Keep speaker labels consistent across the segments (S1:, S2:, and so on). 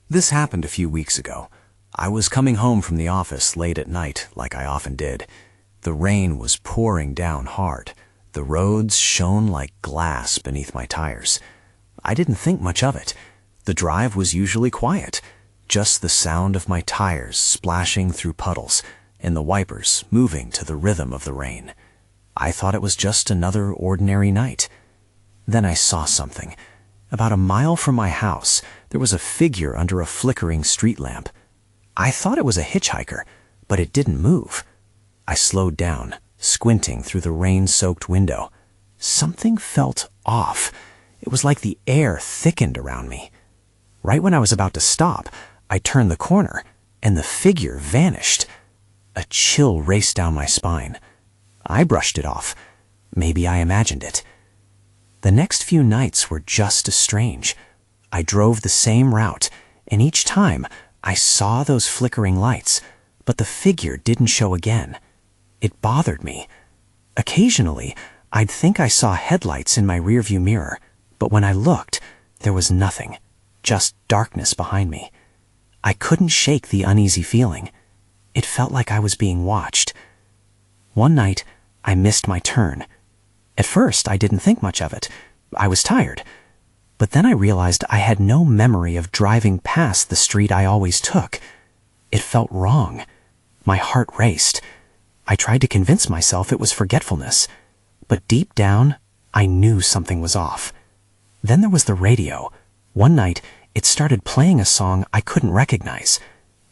S1: This happened a few weeks ago. I was coming home from the office late at night, like I often did. The rain was pouring down hard. The roads shone like glass beneath my tires. I didn't think much of it. The drive was usually quiet, just the sound of my tires splashing through puddles and the wipers moving to the rhythm of the rain. I thought it was just another ordinary night. Then I saw something. About a mile from my house, there was a figure under a flickering street lamp. I thought it was a hitchhiker, but it didn't move. I slowed down, squinting through the rain-soaked window. Something felt off. It was like the air thickened around me. Right when I was about to stop, I turned the corner, and the figure vanished. A chill raced down my spine. I brushed it off. Maybe I imagined it. The next few nights were just as strange. I drove the same route, and each time I saw those flickering lights, but the figure didn't show again. It bothered me. Occasionally, I'd think I saw headlights in my rearview mirror, but when I looked, there was nothing, just darkness behind me. I couldn't shake the uneasy feeling. It felt like I was being watched. One night, I missed my turn. At first, I didn't think much of it. I was tired. But then I realized I had no memory of driving past the street I always took. It felt wrong. My heart raced. I tried to convince myself it was forgetfulness. But deep down, I knew something was off. Then there was the radio. One night, it started playing a song I couldn't recognize.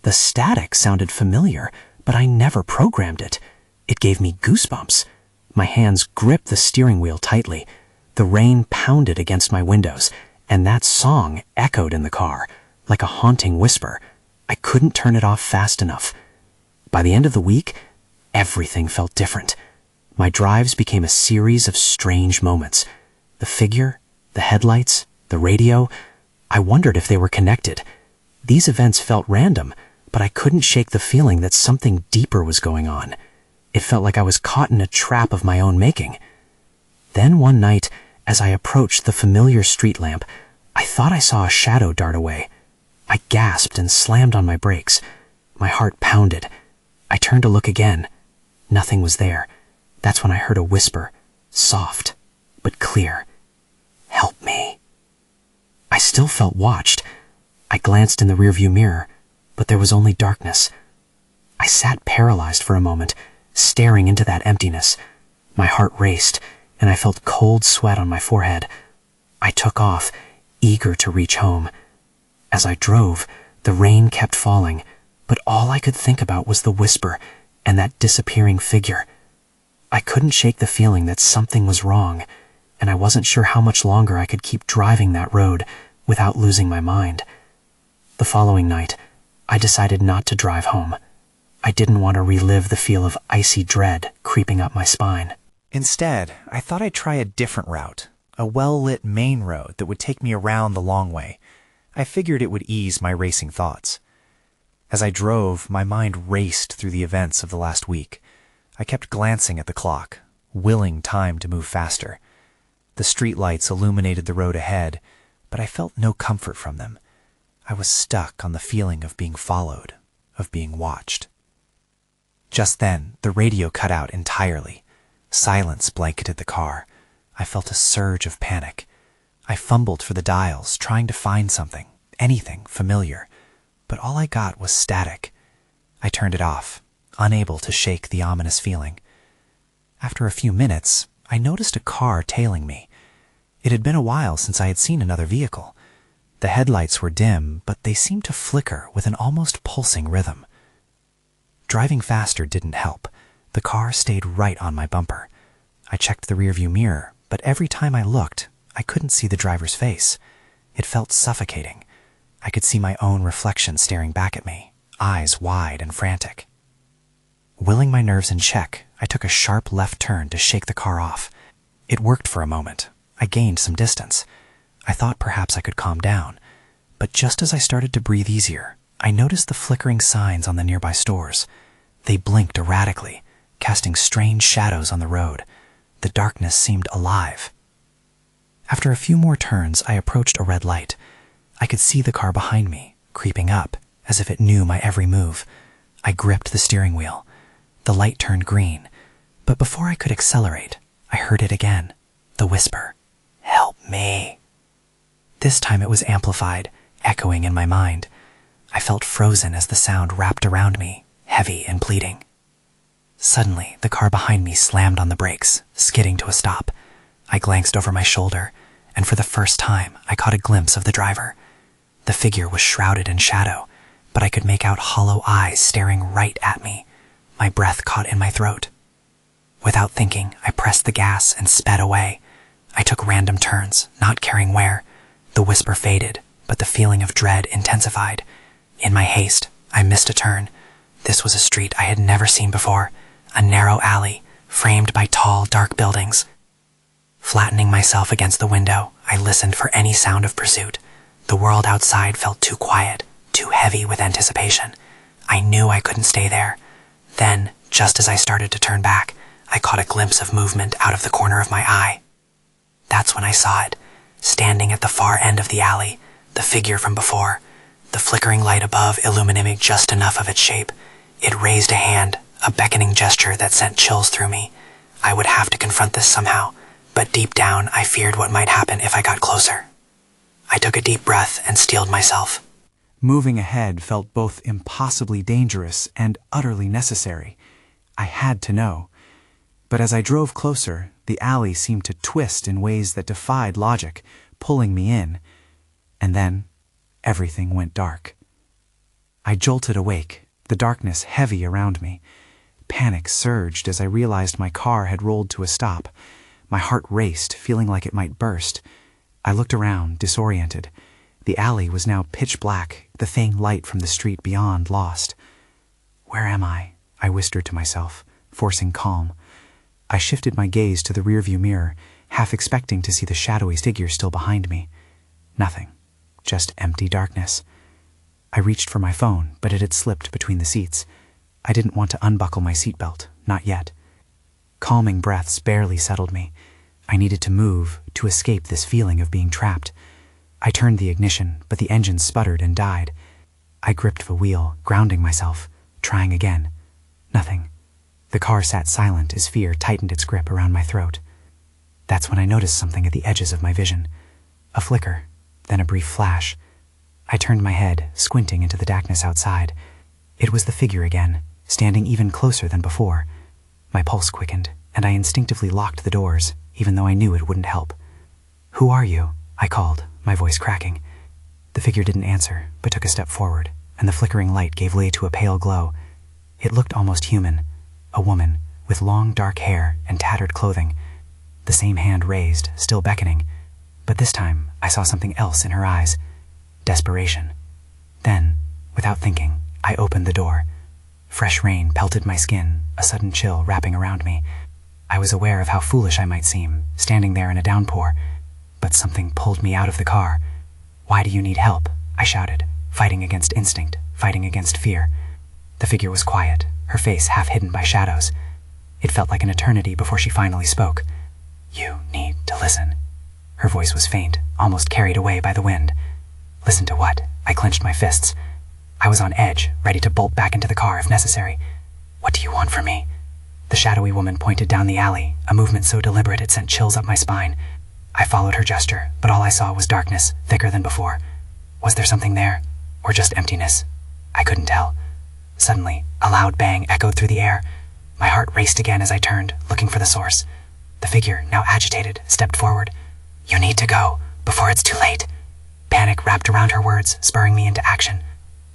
S1: The static sounded familiar, but I never programmed it. It gave me goosebumps. My hands gripped the steering wheel tightly. The rain pounded against my windows, and that song echoed in the car, like a haunting whisper. I couldn't turn it off fast enough. By the end of the week, everything felt different. My drives became a series of strange moments. The figure, the headlights, the radio, I wondered if they were connected. These events felt random, but I couldn't shake the feeling that something deeper was going on. It felt like I was caught in a trap of my own making. Then one night, as I approached the familiar street lamp, I thought I saw a shadow dart away. I gasped and slammed on my brakes. My heart pounded. I turned to look again. Nothing was there. That's when I heard a whisper, soft but clear. "Help me." I still felt watched. I glanced in the rearview mirror, but there was only darkness. I sat paralyzed for a moment, staring into that emptiness. My heart raced, and I felt cold sweat on my forehead. I took off, eager to reach home. As I drove, the rain kept falling, but all I could think about was the whisper and that disappearing figure. I couldn't shake the feeling that something was wrong, and I wasn't sure how much longer I could keep driving that road without losing my mind. The following night, I decided not to drive home. I didn't want to relive the feel of icy dread creeping up my spine.
S2: Instead, I thought I'd try a different route, a well-lit main road that would take me around the long way. I figured it would ease my racing thoughts. As I drove, my mind raced through the events of the last week. I kept glancing at the clock, willing time to move faster. The streetlights illuminated the road ahead, but I felt no comfort from them. I was stuck on the feeling of being followed, of being watched. Just then, the radio cut out entirely. Silence blanketed the car. I felt a surge of panic. I fumbled for the dials, trying to find something, anything familiar, but all I got was static. I turned it off, unable to shake the ominous feeling. After a few minutes, I noticed a car tailing me. It had been a while since I had seen another vehicle. The headlights were dim, but they seemed to flicker with an almost pulsing rhythm. Driving faster didn't help. The car stayed right on my bumper. I checked the rearview mirror, but every time I looked, I couldn't see the driver's face. It felt suffocating. I could see my own reflection staring back at me, eyes wide and frantic. Willing my nerves in check, I took a sharp left turn to shake the car off. It worked for a moment. I gained some distance. I thought perhaps I could calm down. But just as I started to breathe easier, I noticed the flickering signs on the nearby stores. They blinked erratically, casting strange shadows on the road. The darkness seemed alive. After a few more turns, I approached a red light. I could see the car behind me, creeping up, as if it knew my every move. I gripped the steering wheel. The light turned green, but before I could accelerate, I heard it again. The whisper, "Help me." This time it was amplified, echoing in my mind. I felt frozen as the sound wrapped around me, heavy and pleading. Suddenly, the car behind me slammed on the brakes, skidding to a stop. I glanced over my shoulder, and for the first time, I caught a glimpse of the driver. The figure was shrouded in shadow, but I could make out hollow eyes staring right at me. My breath caught in my throat. Without thinking, I pressed the gas and sped away. I took random turns, not caring where. The whisper faded, but the feeling of dread intensified. In my haste, I missed a turn. This was a street I had never seen before, a narrow alley, framed by tall, dark buildings. Flattening myself against the window, I listened for any sound of pursuit. The world outside felt too quiet, too heavy with anticipation. I knew I couldn't stay there. Then, just as I started to turn back, I caught a glimpse of movement out of the corner of my eye. That's when I saw it, standing at the far end of the alley, the figure from before, the flickering light above illuminating just enough of its shape. It raised a hand, a beckoning gesture that sent chills through me. I would have to confront this somehow, but deep down I feared what might happen if I got closer. I took a deep breath and steeled myself.
S3: Moving ahead felt both impossibly dangerous and utterly necessary. I had to know. But as I drove closer, the alley seemed to twist in ways that defied logic, pulling me in. And then, everything went dark. I jolted awake, the darkness heavy around me. Panic surged as I realized my car had rolled to a stop. My heart raced, feeling like it might burst. I looked around, disoriented. The alley was now pitch black, the faint light from the street beyond lost. "Where am I?" I whispered to myself, forcing calm. I shifted my gaze to the rearview mirror, half expecting to see the shadowy figure still behind me. Nothing, just empty darkness. I reached for my phone, but it had slipped between the seats. I didn't want to unbuckle my seatbelt, not yet. Calming breaths barely settled me. I needed to move, to escape this feeling of being trapped. I turned the ignition, but the engine sputtered and died. I gripped the wheel, grounding myself, trying again. Nothing. The car sat silent as fear tightened its grip around my throat. That's when I noticed something at the edges of my vision. A flicker, then a brief flash. I turned my head, squinting into the darkness outside. It was the figure again, standing even closer than before. My pulse quickened, and I instinctively locked the doors, even though I knew it wouldn't help. "Who are you?" I called, my voice cracking. The figure didn't answer, but took a step forward, and the flickering light gave way to a pale glow. It looked almost human, a woman, with long dark hair and tattered clothing. The same hand raised, still beckoning, but this time I saw something else in her eyes. Desperation. Then, without thinking, I opened the door. Fresh rain pelted my skin, a sudden chill wrapping around me. I was aware of how foolish I might seem, standing there in a downpour, but something pulled me out of the car. "Why do you need help?" I shouted, fighting against instinct, fighting against fear. The figure was quiet, her face half hidden by shadows. It felt like an eternity before she finally spoke. "You need to listen." Her voice was faint, almost carried away by the wind. Listen to what? I clenched my fists. I was on edge, ready to bolt back into the car if necessary. "What do you want from me?" The shadowy woman pointed down the alley, a movement so deliberate it sent chills up my spine. I followed her gesture, but all I saw was darkness, thicker than before. Was there something there, or just emptiness? I couldn't tell. Suddenly, a loud bang echoed through the air. My heart raced again as I turned, looking for the source. The figure, now agitated, stepped forward. "You need to go, before it's too late." Panic wrapped around her words, spurring me into action.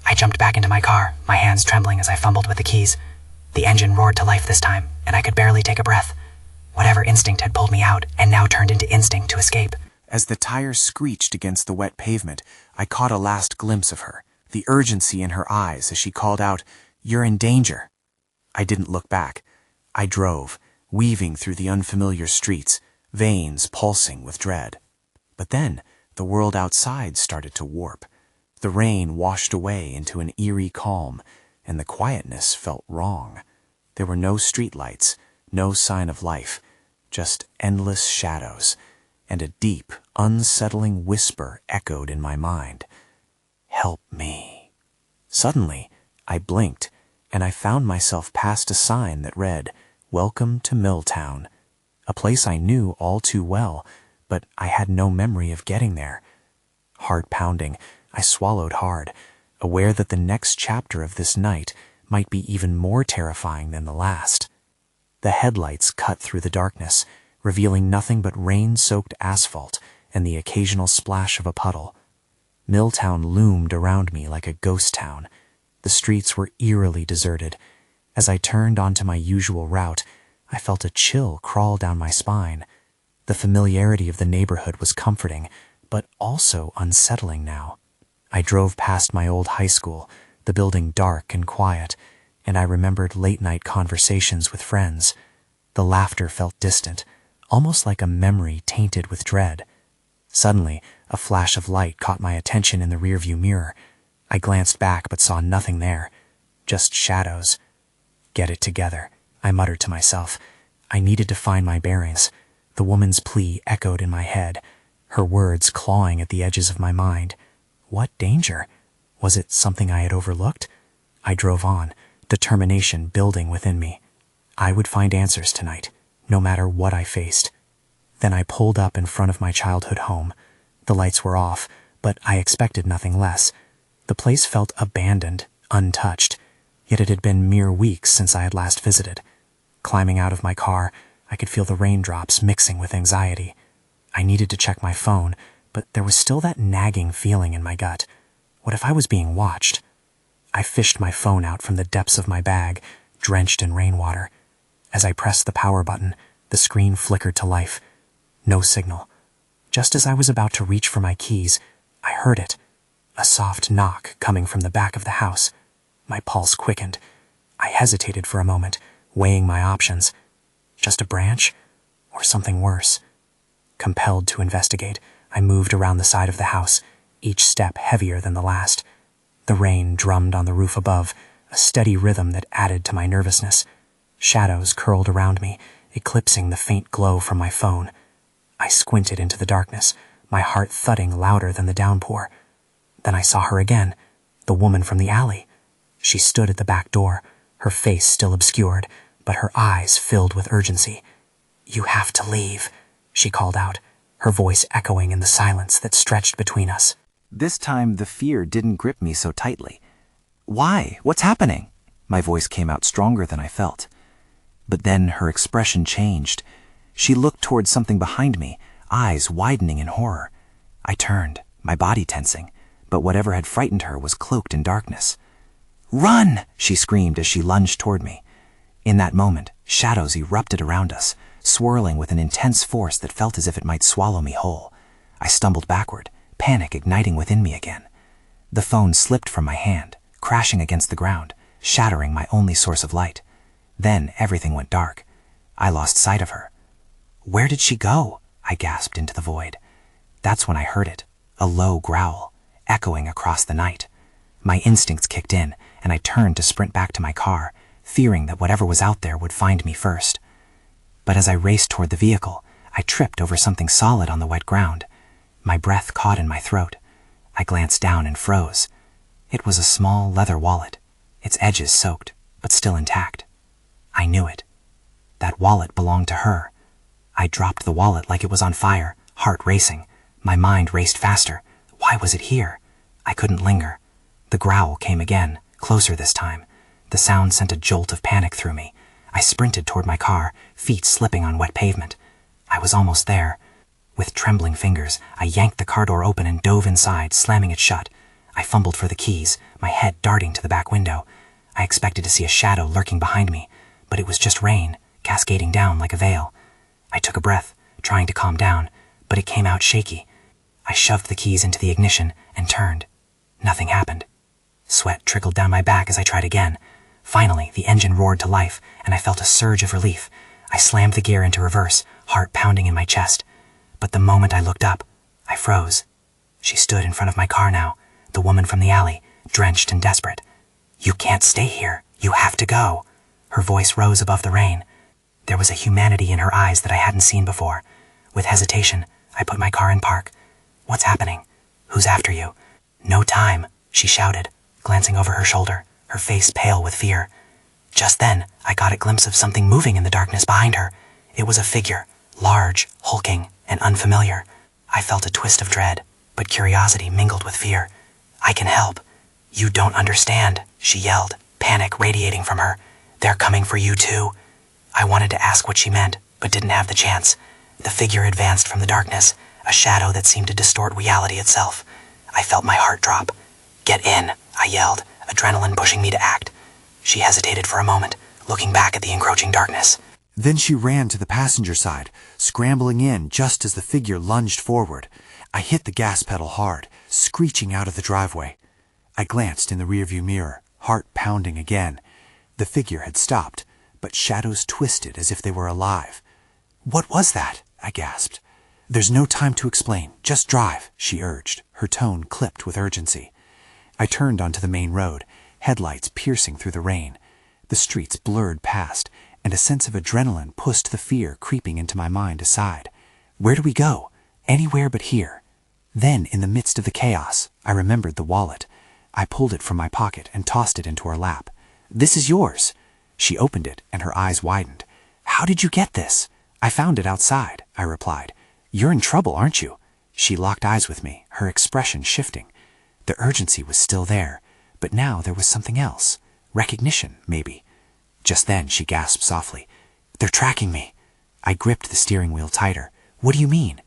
S3: I jumped back into my car, my hands trembling as I fumbled with the keys. The engine roared to life this time, and I could barely take a breath. Whatever instinct had pulled me out, and now turned into instinct to escape.
S1: As the tires screeched against the wet pavement, I caught a last glimpse of her, the urgency in her eyes as she called out, "You're in danger." I didn't look back. I drove, weaving through the unfamiliar streets, veins pulsing with dread. But then, the world outside started to warp. The rain washed away into an eerie calm, and the quietness felt wrong. There were no streetlights, no sign of life, just endless shadows, and a deep, unsettling whisper echoed in my mind. Help me. Suddenly, I blinked, and I found myself past a sign that read, "Welcome to Milltown," a place I knew all too well, but I had no memory of getting there. Heart pounding, I swallowed hard, aware that the next chapter of this night might be even more terrifying than the last. The headlights cut through the darkness, revealing nothing but rain-soaked asphalt and the occasional splash of a puddle. Milltown loomed around me like a ghost town. The streets were eerily deserted. As I turned onto my usual route, I felt a chill crawl down my spine. The familiarity of the neighborhood was comforting, but also unsettling now. I drove past my old high school, the building dark and quiet, and I remembered late-night conversations with friends. The laughter felt distant, almost like a memory tainted with dread. Suddenly, a flash of light caught my attention in the rearview mirror. I glanced back but saw nothing there, just shadows. Get it together, I muttered to myself. I needed to find my bearings. The woman's plea echoed in my head, her words clawing at the edges of my mind. What danger? Was it something I had overlooked? I drove on, determination building within me. I would find answers tonight, no matter what I faced. Then I pulled up in front of my childhood home. The lights were off, but I expected nothing less. The place felt abandoned, untouched, yet it had been mere weeks since I had last visited. Climbing out of my car, I could feel the raindrops mixing with anxiety. I needed to check my phone, but there was still that nagging feeling in my gut. What if I was being watched? I fished my phone out from the depths of my bag, drenched in rainwater. As I pressed the power button, the screen flickered to life. No signal. Just as I was about to reach for my keys, I heard it. A soft knock coming from the back of the house. My pulse quickened. I hesitated for a moment, weighing my options. Just a branch? Or something worse? Compelled to investigate, I moved around the side of the house, each step heavier than the last. The rain drummed on the roof above, a steady rhythm that added to my nervousness. Shadows curled around me, eclipsing the faint glow from my phone. I squinted into the darkness, my heart thudding louder than the downpour. Then I saw her again, the woman from the alley. She stood at the back door, her face still obscured, but her eyes filled with urgency. "You have to leave," she called out, her voice echoing in the silence that stretched between us.
S2: This time the fear didn't grip me so tightly. "Why? What's happening?" My voice came out stronger than I felt. But then her expression changed. She looked towards something behind me, eyes widening in horror. I turned, my body tensing, but whatever had frightened her was cloaked in darkness. "Run!" she screamed as she lunged toward me. In that moment, shadows erupted around us, swirling with an intense force that felt as if it might swallow me whole. I stumbled backward, panic igniting within me again. The phone slipped from my hand, crashing against the ground, shattering my only source of light. Then everything went dark. I lost sight of her. "Where did she go?" I gasped into the void. That's when I heard it, a low growl, echoing across the night. My instincts kicked in, and I turned to sprint back to my car, fearing that whatever was out there would find me first. But as I raced toward the vehicle, I tripped over something solid on the wet ground. My breath caught in my throat. I glanced down and froze. It was a small leather wallet, its edges soaked, but still intact. I knew it. That wallet belonged to her. I dropped the wallet like it was on fire, heart racing. My mind raced faster. Why was it here? I couldn't linger. The growl came again, closer this time. The sound sent a jolt of panic through me. I sprinted toward my car, feet slipping on wet pavement. I was almost there. With trembling fingers, I yanked the car door open and dove inside, slamming it shut. I fumbled for the keys, my head darting to the back window. I expected to see a shadow lurking behind me, but it was just rain, cascading down like a veil. I took a breath, trying to calm down, but it came out shaky. I shoved the keys into the ignition and turned. Nothing happened. Sweat trickled down my back as I tried again. Finally, the engine roared to life, and I felt a surge of relief. I slammed the gear into reverse, heart pounding in my chest. But the moment I looked up, I froze. She stood in front of my car now, the woman from the alley, drenched and desperate. "You can't stay here. You have to go." Her voice rose above the rain. There was a humanity in her eyes that I hadn't seen before. With hesitation, I put my car in park. "What's happening? Who's after you?" "No time," she shouted, glancing over her shoulder, her face pale with fear. Just then, I got a glimpse of something moving in the darkness behind her. It was a figure, large, hulking, and unfamiliar. I felt a twist of dread, but curiosity mingled with fear. "I can help." "You don't understand," she yelled, panic radiating from her. "They're coming for you too." I wanted to ask what she meant, but didn't have the chance. The figure advanced from the darkness, a shadow that seemed to distort reality itself. I felt my heart drop. "Get in," I yelled, adrenaline pushing me to act. She hesitated for a moment, looking back at the encroaching darkness.
S3: Then she ran to the passenger side, scrambling in just as the figure lunged forward. I hit the gas pedal hard, screeching out of the driveway. I glanced in the rearview mirror, heart pounding again. The figure had stopped, but shadows twisted as if they were alive. "What was that?" I gasped. "There's no time to explain. Just drive," she urged, her tone clipped with urgency. I turned onto the main road, headlights piercing through the rain. The streets blurred past, and a sense of adrenaline pushed the fear creeping into my mind aside. Where do we go? Anywhere but here. Then, in the midst of the chaos, I remembered the wallet. I pulled it from my pocket and tossed it into her lap. "This is yours." She opened it, and her eyes widened. "How did you get this?" "I found it outside," I replied. "You're in trouble, aren't you?" She locked eyes with me, her expression shifting. The urgency was still there, but now there was something else. Recognition, maybe. Just then she gasped softly. "They're tracking me." I gripped the steering wheel tighter. "What do you mean?"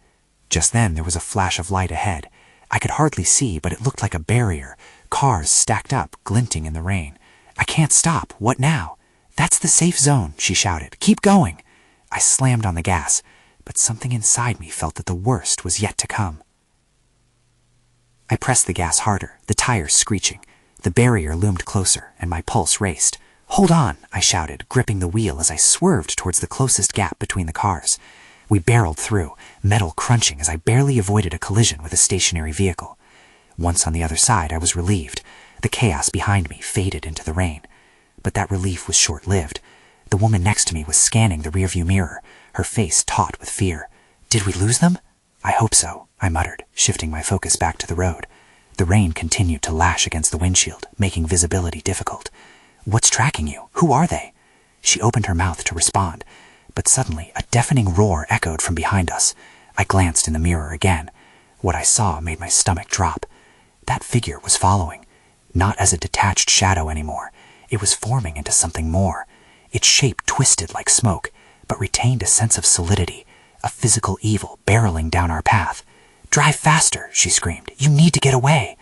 S3: Just then there was a flash of light ahead. I could hardly see, but it looked like a barrier. Cars stacked up, glinting in the rain. "I can't stop. What now?" "That's the safe zone," she shouted. "Keep going." I slammed on the gas, but something inside me felt that the worst was yet to come. I pressed the gas harder, the tires screeching. The barrier loomed closer, and my pulse raced. "Hold on," I shouted, gripping the wheel as I swerved towards the closest gap between the cars. We barreled through, metal crunching as I barely avoided a collision with a stationary vehicle. Once on the other side, I was relieved. The chaos behind me faded into the rain. But that relief was short-lived. The woman next to me was scanning the rearview mirror, her face taut with fear. "Did we lose them?" "I hope so," I muttered, shifting my focus back to the road. The rain continued to lash against the windshield, making visibility difficult. "What's tracking you? Who are they?" She opened her mouth to respond, but suddenly a deafening roar echoed from behind us. I glanced in the mirror again. What I saw made my stomach drop. That figure was following, not as a detached shadow anymore. It was forming into something more. Its shape twisted like smoke, but retained a sense of solidity, a physical evil barreling down our path. "Drive faster," she screamed. "You need to get away."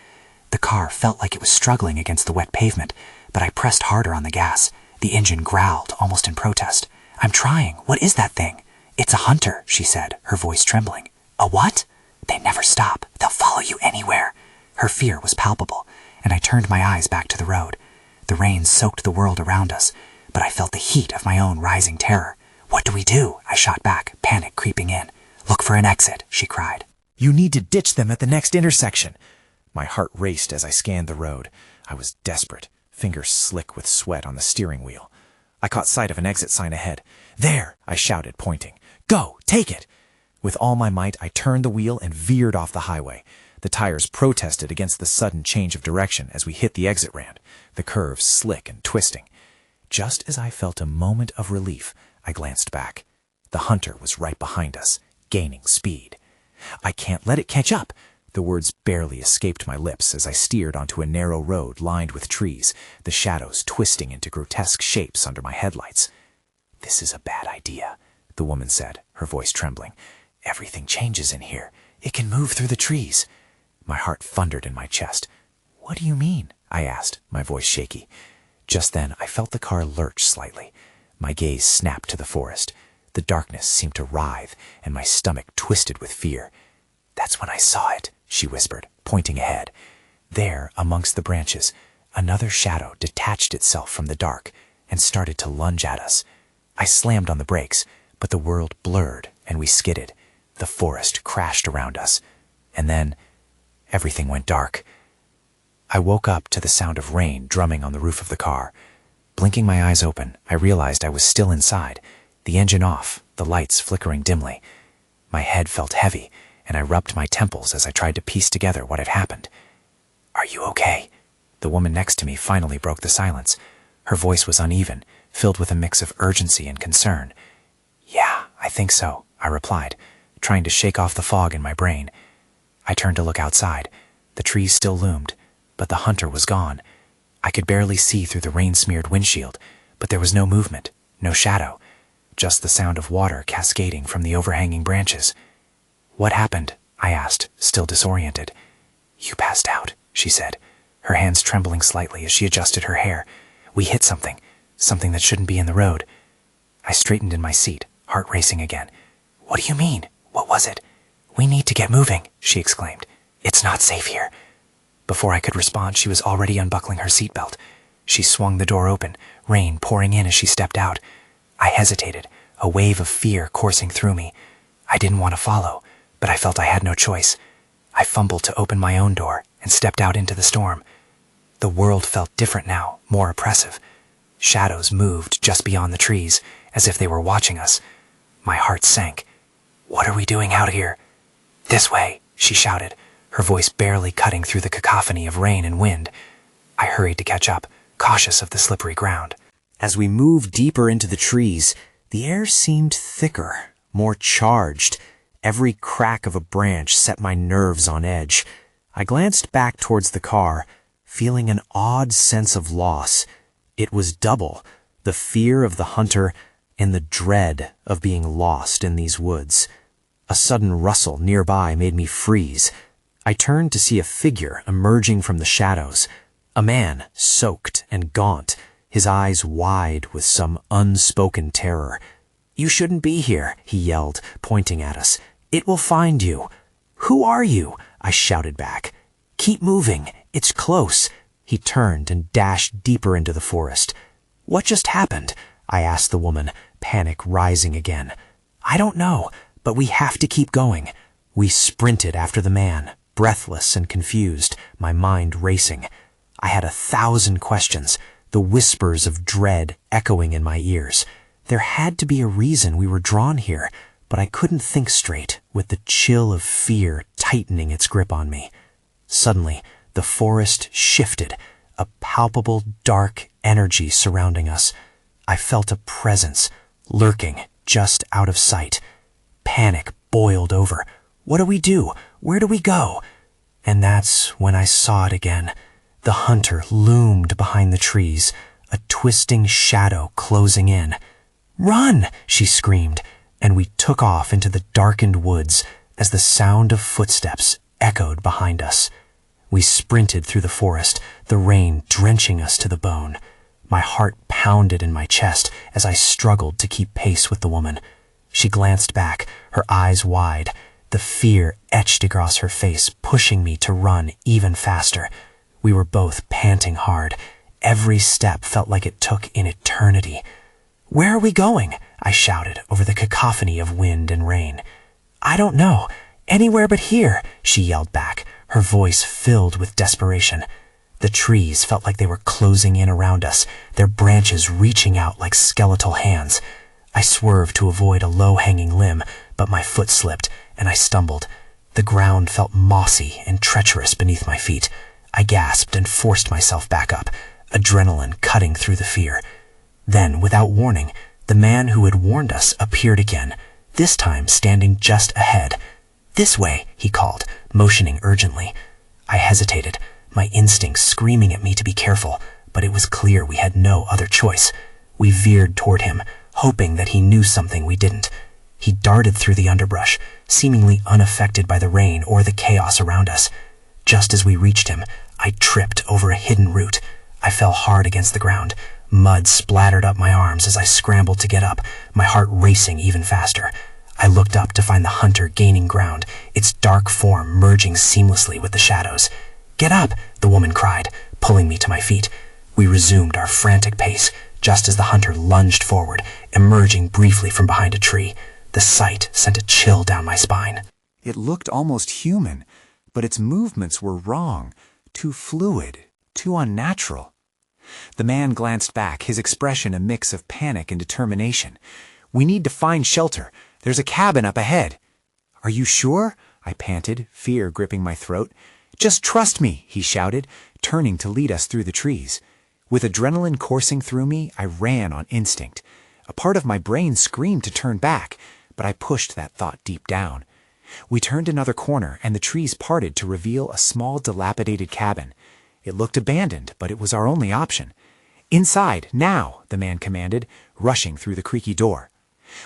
S3: The car felt like it was struggling against the wet pavement, but I pressed harder on the gas. The engine growled, almost in protest. "I'm trying. What is that thing?" "It's a hunter," she said, her voice trembling. "A what?" "They never stop. They'll follow you anywhere." Her fear was palpable, and I turned my eyes back to the road. The rain soaked the world around us, but I felt the heat of my own rising terror. "What do we do?" I shot back, panic creeping in. "Look for an exit," she cried.
S2: "You need to ditch them at the next intersection." My heart raced as I scanned the road. I was desperate, fingers slick with sweat on the steering wheel. I caught sight of an exit sign ahead. "There!" I shouted, pointing. "Go! Take it!" With all my might, I turned the wheel and veered off the highway. The tires protested against the sudden change of direction as we hit the exit ramp, the curves slick and twisting. Just as I felt a moment of relief, I glanced back. The hunter was right behind us, gaining speed. "I can't let it catch up." The words barely escaped my lips as I steered onto a narrow road lined with trees, the shadows twisting into grotesque shapes under my headlights. "This is a bad idea," the woman said, her voice trembling. "Everything changes in here. It can move through the trees." My heart thundered in my chest. "What do you mean?" I asked, my voice shaky. Just then I felt the car lurch slightly. My gaze snapped to the forest. The darkness seemed to writhe, and my stomach twisted with fear. "That's when I saw it," she whispered, pointing ahead. There, amongst the branches, another shadow detached itself from the dark and started to lunge at us. I slammed on the brakes, but the world blurred and we skidded. The forest crashed around us, and then everything went dark. I woke up to the sound of rain drumming on the roof of the car. Blinking my eyes open, I realized I was still inside, the engine off, the lights flickering dimly. My head felt heavy, and I rubbed my temples as I tried to piece together what had happened. "Are you okay?" The woman next to me finally broke the silence. Her voice was uneven, filled with a mix of urgency and concern. "Yeah, I think so," I replied, trying to shake off the fog in my brain. I turned to look outside. The trees still loomed, but the hunter was gone. I could barely see through the rain-smeared windshield, but there was no movement, no shadow, just the sound of water cascading from the overhanging branches. "What happened?" I asked, still disoriented. "You passed out," she said, her hands trembling slightly as she adjusted her hair. "We hit something that shouldn't be in the road." I straightened in my seat, heart racing again. "What do you mean? What was it?" "We need to get moving," she exclaimed. "It's not safe here." Before I could respond, she was already unbuckling her seatbelt. She swung the door open, rain pouring in as she stepped out. I hesitated, a wave of fear coursing through me. I didn't want to follow, but I felt I had no choice. I fumbled to open my own door and stepped out into the storm. The world felt different now, more oppressive. Shadows moved just beyond the trees, as if they were watching us. My heart sank. "What are we doing out here?" "This way," she shouted, her voice barely cutting through the cacophony of rain and wind. I hurried to catch up, cautious of the slippery ground.
S1: As we moved deeper into the trees, the air seemed thicker, more charged. Every crack of a branch set my nerves on edge. I glanced back towards the car, feeling an odd sense of loss. It was double, the fear of the hunter and the dread of being lost in these woods. A sudden rustle nearby made me freeze. I turned to see a figure emerging from the shadows. A man, soaked and gaunt, his eyes wide with some unspoken terror. "You shouldn't be here," he yelled, pointing at us. "It will find you." "Who are you?" I shouted back. "Keep moving. It's close." He turned and dashed deeper into the forest. "What just happened?" I asked the woman, panic rising again. "I don't know, but we have to keep going." We sprinted after the man, breathless and confused, my mind racing. I had 1,000 questions, the whispers of dread echoing in my ears. There had to be a reason we were drawn here, but I couldn't think straight, with the chill of fear tightening its grip on me. Suddenly, the forest shifted, a palpable dark energy surrounding us. I felt a presence, lurking just out of sight. Panic boiled over. What do we do? Where do we go? And that's when I saw it again. The hunter loomed behind the trees, a twisting shadow closing in. "Run!" she screamed, and we took off into the darkened woods as the sound of footsteps echoed behind us. We sprinted through the forest, the rain drenching us to the bone. My heart pounded in my chest as I struggled to keep pace with the woman. She glanced back, her eyes wide, the fear etched across her face, pushing me to run even faster. We were both panting hard. Every step felt like it took an eternity. "Where are we going?" I shouted over the cacophony of wind and rain. "I don't know. Anywhere but here," she yelled back, her voice filled with desperation. The trees felt like they were closing in around us, their branches reaching out like skeletal hands. I swerved to avoid a low-hanging limb, but my foot slipped, and I stumbled. The ground felt mossy and treacherous beneath my feet. I gasped and forced myself back up, adrenaline cutting through the fear. Then, without warning, the man who had warned us appeared again, this time standing just ahead. "This way," he called, motioning urgently. I hesitated, my instincts screaming at me to be careful, but it was clear we had no other choice. We veered toward him, hoping that he knew something we didn't. He darted through the underbrush, seemingly unaffected by the rain or the chaos around us. Just as we reached him, I tripped over a hidden root. I fell hard against the ground. Mud splattered up my arms as I scrambled to get up, my heart racing even faster. I looked up to find the hunter gaining ground, its dark form merging seamlessly with the shadows. "Get up!" the woman cried, pulling me to my feet. We resumed our frantic pace, just as the hunter lunged forward, emerging briefly from behind a tree. The sight sent a chill down my spine.
S3: It looked almost human, but its movements were wrong, too fluid, too unnatural. The man glanced back, his expression a mix of panic and determination. "We need to find shelter. There's a cabin up ahead." "Are you sure?" I panted, fear gripping my throat.
S2: Just trust me, he shouted, turning to lead us through the trees. With adrenaline coursing through me, I ran on instinct. A part of my brain screamed to turn back, but I pushed that thought deep down. We turned another corner, and the trees parted to reveal a small, dilapidated cabin. It looked abandoned, but it was our only option. "Inside, now," the man commanded, rushing through the creaky door.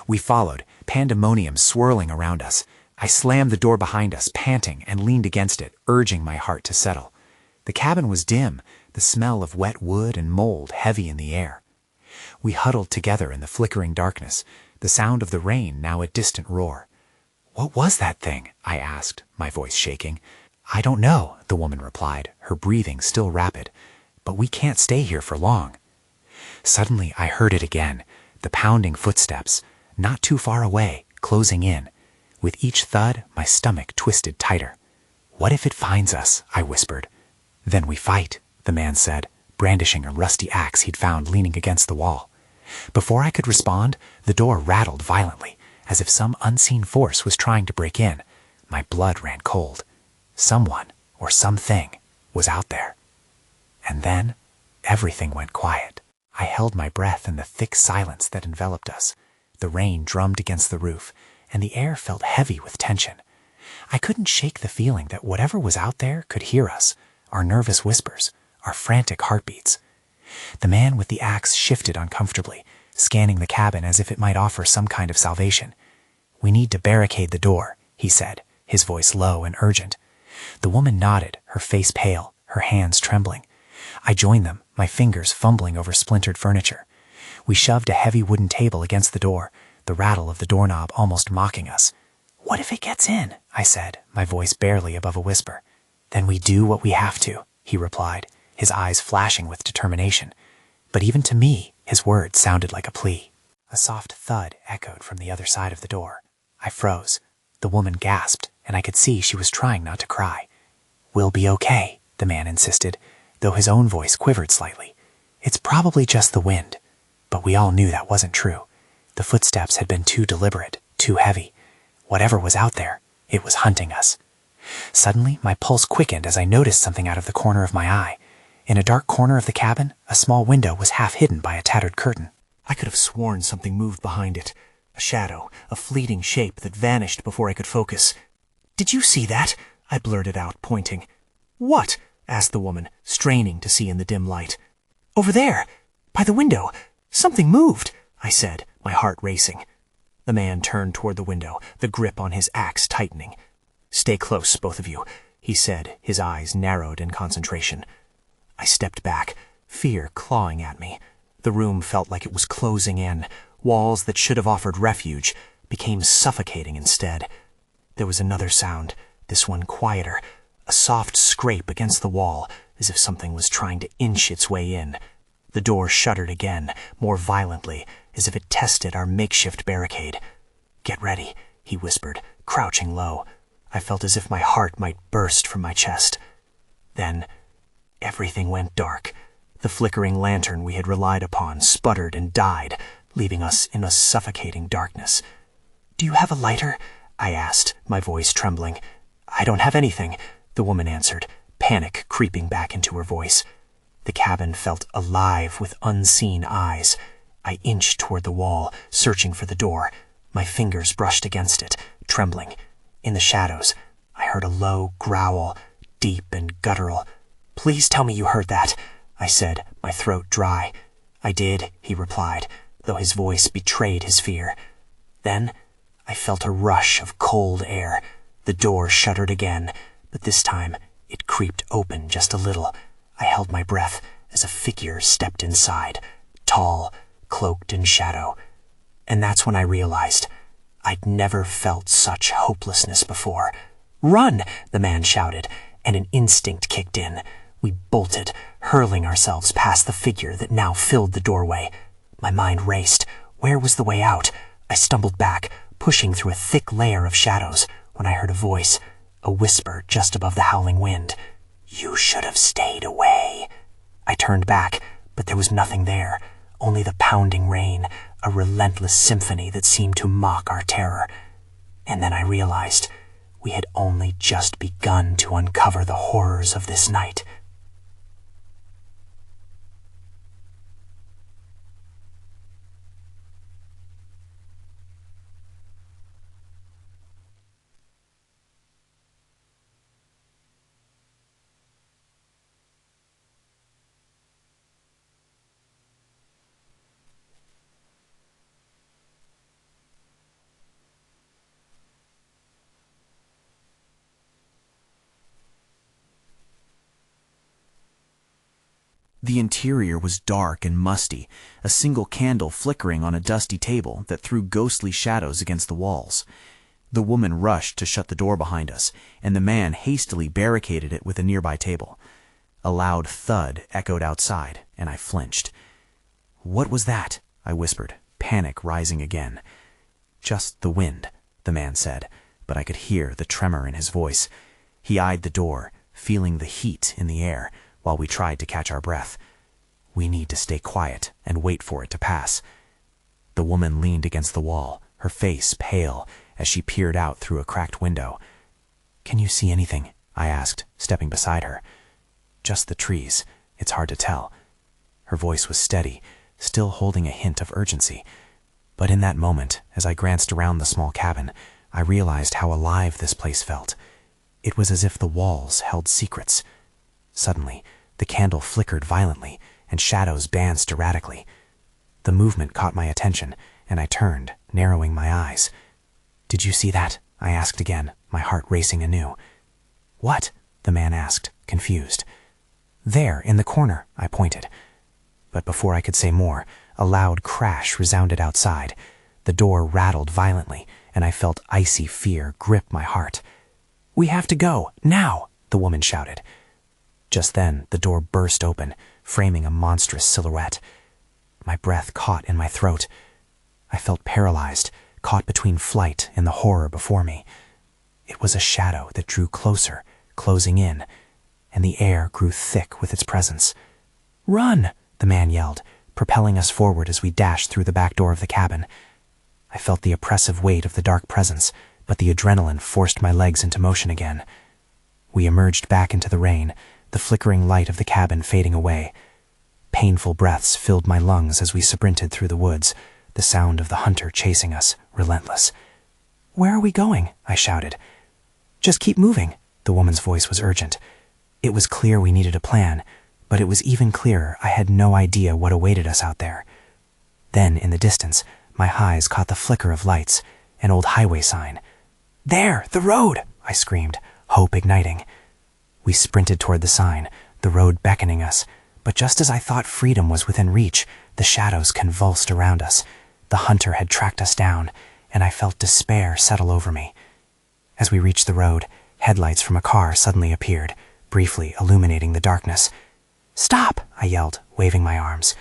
S2: We followed, pandemonium swirling around us. I slammed the door behind us, panting, and leaned against it, urging my heart to settle. The cabin was dim, the smell of wet wood and mold heavy in the air. We huddled together in the flickering darkness, the sound of the rain now a distant roar. "What was that thing?" I asked, my voice shaking. "I don't know," the woman replied, her breathing still rapid. "But we can't stay here for long." Suddenly I heard it again, the pounding footsteps, not too far away, closing in. With each thud, my stomach twisted tighter. "What if it finds us?" I whispered. "Then we fight," the man said, brandishing a rusty axe he'd found leaning against the wall. Before I could respond, the door rattled violently, as if some unseen force was trying to break in. My blood ran cold. Someone, or something, was out there. And then, everything went quiet. I held my breath in the thick silence that enveloped us. The rain drummed against the roof, and the air felt heavy with tension. I couldn't shake the feeling that whatever was out there could hear us, our nervous whispers, our frantic heartbeats. The man with the axe shifted uncomfortably, scanning the cabin as if it might offer some kind of salvation. "We need to barricade the door," he said, his voice low and urgent. The woman nodded, her face pale, her hands trembling. I joined them, my fingers fumbling over splintered furniture. We shoved a heavy wooden table against the door, the rattle of the doorknob almost mocking us. "What if it gets in?" I said, my voice barely above a whisper. "Then we do what we have to," he replied, his eyes flashing with determination. But even to me, his words sounded like a plea. A soft thud echoed from the other side of the door. I froze. The woman gasped, and I could see she was trying not to cry. "We'll be okay," the man insisted, though his own voice quivered slightly. "It's probably just the wind." But we all knew that wasn't true. The footsteps had been too deliberate, too heavy. Whatever was out there, it was hunting us. Suddenly, my pulse quickened as I noticed something out of the corner of my eye. In a dark corner of the cabin, a small window was half hidden by a tattered curtain. I could have sworn something moved behind it. A shadow, a fleeting shape that vanished before I could focus. "Did you see that?" I blurted out, pointing. "What?" asked the woman, straining to see in the dim light. "Over there, by the window. Something moved," I said, my heart racing. The man turned toward the window, the grip on his axe tightening. "Stay close, both of you," he said, his eyes narrowed in concentration. I stepped back, fear clawing at me. The room felt like it was closing in. Walls that should have offered refuge became suffocating instead. There was another sound, this one quieter, a soft scrape against the wall, as if something was trying to inch its way in. The door shuddered again, more violently, as if it tested our makeshift barricade. "Get ready," he whispered, crouching low. I felt as if my heart might burst from my chest. Then everything went dark. The flickering lantern we had relied upon sputtered and died, leaving us in a suffocating darkness. "Do you have a lighter?" I asked, my voice trembling. "I don't have anything," the woman answered, panic creeping back into her voice. The cabin felt alive with unseen eyes. I inched toward the wall, searching for the door. My fingers brushed against it, trembling. In the shadows, I heard a low growl, deep and guttural. "Please tell me you heard that," I said, my throat dry. "I did," he replied, though his voice betrayed his fear. Then I felt a rush of cold air. The door shuddered again, but this time it creaked open just a little. I held my breath as a figure stepped inside, tall, cloaked in shadow. And that's when I realized I'd never felt such hopelessness before. "Run!" the man shouted, and an instinct kicked in. We bolted, hurling ourselves past the figure that now filled the doorway. My mind raced. Where was the way out? I stumbled back, pushing through a thick layer of shadows, when I heard a voice, a whisper just above the howling wind. "You should have stayed away." I turned back, but there was nothing there, only the pounding rain, a relentless symphony that seemed to mock our terror. And then I realized We had only just begun to uncover the horrors of this night.
S1: The interior was dark and musty, a single candle flickering on a dusty table that threw ghostly shadows against the walls. The woman rushed to shut the door behind us, and the man hastily barricaded it with a nearby table. A loud thud echoed outside, and I flinched. "What was that?" I whispered, panic rising again. "Just the wind," the man said, but I could hear the tremor in his voice. He eyed the door, feeling the heat in the air, while we tried to catch our breath. "We need to stay quiet and wait for it to pass." The woman leaned against the wall, her face pale, as she peered out through a cracked window. "Can you see anything?" I asked, stepping beside her. "Just the trees. It's hard to tell." Her voice was steady, still holding a hint of urgency. But in that moment, as I glanced around the small cabin, I realized how alive this place felt. It was as if the walls held secrets. Suddenly, the candle flickered violently, and shadows danced erratically. The movement caught my attention, and I turned, narrowing my eyes. "Did you see that?" I asked again, my heart racing anew. "What?" the man asked, confused. "There, in the corner," I pointed. But before I could say more, a loud crash resounded outside. The door rattled violently, and I felt icy fear grip my heart. "We have to go, now!" the woman shouted. Just then, the door burst open, framing a monstrous silhouette. My breath caught in my throat. I felt paralyzed, caught between flight and the horror before me. It was a shadow that drew closer, closing in, and the air grew thick with its presence. "Run!" the man yelled, propelling us forward as we dashed through the back door of the cabin. I felt the oppressive weight of the dark presence, but the adrenaline forced my legs into motion again. We emerged back into the rain, the flickering light of the cabin fading away. Painful breaths filled my lungs as we sprinted through the woods, the sound of the hunter chasing us, relentless. "Where are we going?" I shouted. "Just keep moving." The woman's voice was urgent. It was clear we needed a plan, but it was even clearer I had no idea what awaited us out there. Then, in the distance, my eyes caught the flicker of lights, an old highway sign. "There, the road!" I screamed, hope igniting. We sprinted toward the sign, the road beckoning us, but just as I thought freedom was within reach, the shadows convulsed around us. The hunter had tracked us down, and I felt despair settle over me. As we reached the road, headlights from a car suddenly appeared, briefly illuminating the darkness. "Stop!" I yelled, waving my arms.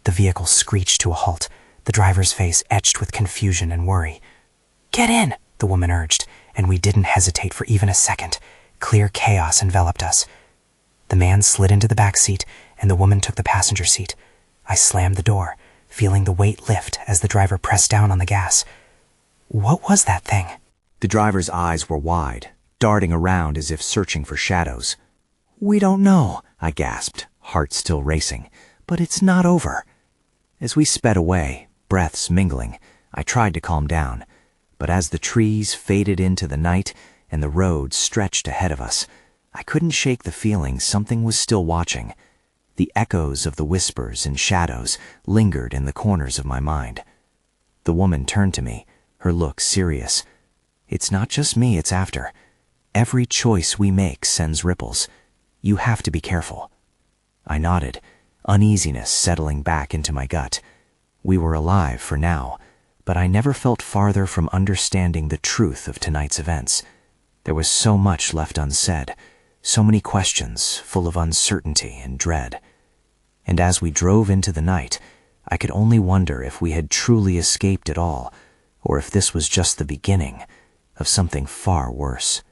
S1: The vehicle screeched to a halt, the driver's face etched with confusion and worry. "Get in!" the woman urged, and we didn't hesitate for even a second. Clear chaos enveloped us. The man slid into the back seat, and the woman took the passenger seat. I slammed the door, feeling the weight lift as the driver pressed down on the gas. What was that thing? The driver's eyes were wide, darting around as if searching for shadows. "We don't know," I gasped, heart still racing. "But it's not over." As we sped away, breaths mingling, I tried to calm down. But as the trees faded into the night and the road stretched ahead of us, I couldn't shake the feeling something was still watching. The echoes of the whispers and shadows lingered in the corners of my mind. The woman turned to me, her look serious. "It's not just me it's after. Every choice we make sends ripples. You have to be careful." I nodded, uneasiness settling back into my gut. We were alive for now, but I never felt farther from understanding the truth of tonight's events. There was so much left unsaid, so many questions full of uncertainty and dread. And as we drove into the night, I could only wonder if we had truly escaped at all, or if this was just the beginning of something far worse.